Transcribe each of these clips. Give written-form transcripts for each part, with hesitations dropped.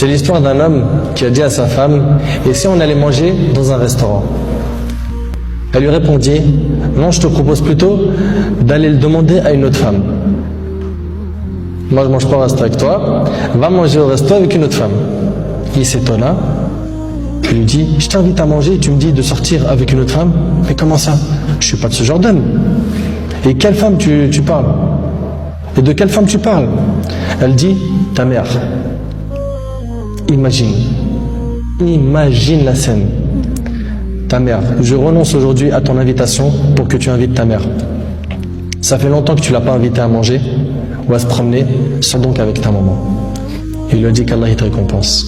C'est l'histoire d'un homme qui a dit à sa femme: et si on allait manger dans un restaurant? Elle lui répondit: non, je te propose plutôt d'aller le demander à une autre femme. Moi je mange pas au resto avec toi, va manger au resto avec une autre femme. Il s'étonna, il lui dit: je t'invite à manger et tu me dis de sortir avec une autre femme? Mais comment ça? Je suis pas de ce genre d'homme. Et quelle femme tu parles? Et de quelle femme tu parles? Elle dit: ta mère. Imagine la scène. Ta mère: je renonce aujourd'hui à ton invitation pour que tu invites ta mère. Ça fait longtemps que tu l'as pas invitée à manger ou à se promener, sors donc avec ta maman. Il lui a dit qu'Allah il te récompense.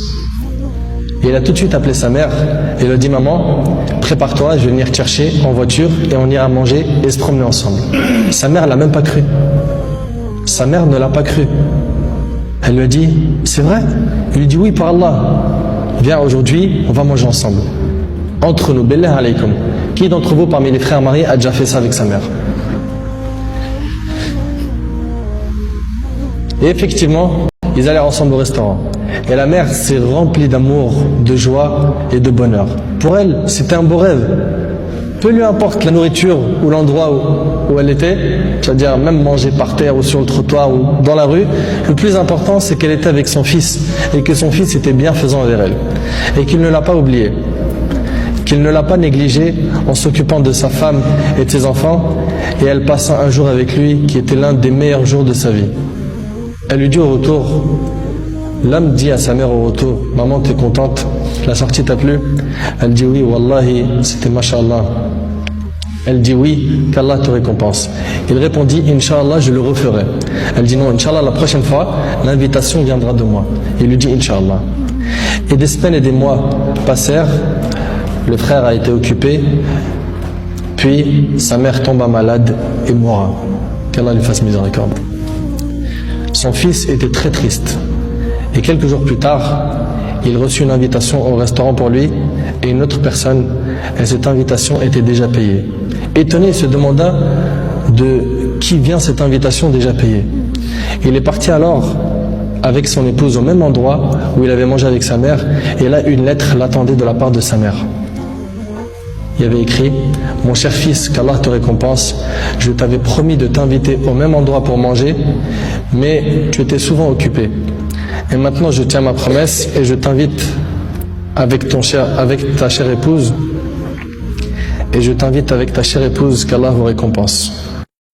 Et il a tout de suite appelé sa mère et lui a dit: maman, prépare-toi, je vais venir te chercher en voiture et on ira manger et se promener ensemble. Sa mère l'a même pas cru. Sa mère ne l'a pas cru. Elle lui a dit: c'est vrai? Il lui dit: oui, par Allah. Viens, aujourd'hui, on va manger ensemble. Entre nous, billah alaykum. Qui d'entre vous parmi les frères mariés a déjà fait ça avec sa mère? Et effectivement, ils allaient ensemble au restaurant. Et la mère s'est remplie d'amour, de joie et de bonheur. Pour elle, c'était un beau rêve. Peu lui importe la nourriture ou l'endroit où elle était, c'est-à-dire même manger par terre ou sur le trottoir ou dans la rue, le plus important c'est qu'elle était avec son fils et que son fils était bienfaisant envers elle et qu'il ne l'a pas oublié, qu'il ne l'a pas négligé en s'occupant de sa femme et de ses enfants, et elle passa un jour avec lui qui était l'un des meilleurs jours de sa vie. Elle lui dit au retour, l'homme dit à sa mère au retour: maman, t'es contente? La sortie t'a plu? Elle dit: oui, wallahi, c'était mashallah. Elle dit: oui, qu'Allah te récompense. Il répondit: Inch'Allah, je le referai. Elle dit: non, Inch'Allah, la prochaine fois, l'invitation viendra de moi. Il lui dit: Inch'Allah. Et des semaines et des mois passèrent, le frère a été occupé, puis sa mère tomba malade et mourra. Qu'Allah lui fasse miséricorde. Son fils était très triste. Et quelques jours plus tard, il reçut une invitation au restaurant pour lui et une autre personne, et cette invitation était déjà payée. Étonné, il se demanda de qui vient cette invitation déjà payée. Il est parti alors avec son épouse au même endroit où il avait mangé avec sa mère, et là une lettre l'attendait de la part de sa mère. Il y avait écrit: mon cher fils, qu'Allah te récompense, je t'avais promis de t'inviter au même endroit pour manger, mais tu étais souvent occupé. Et maintenant je tiens ma promesse et je t'invite avec ta chère épouse, qu'Allah vous récompense.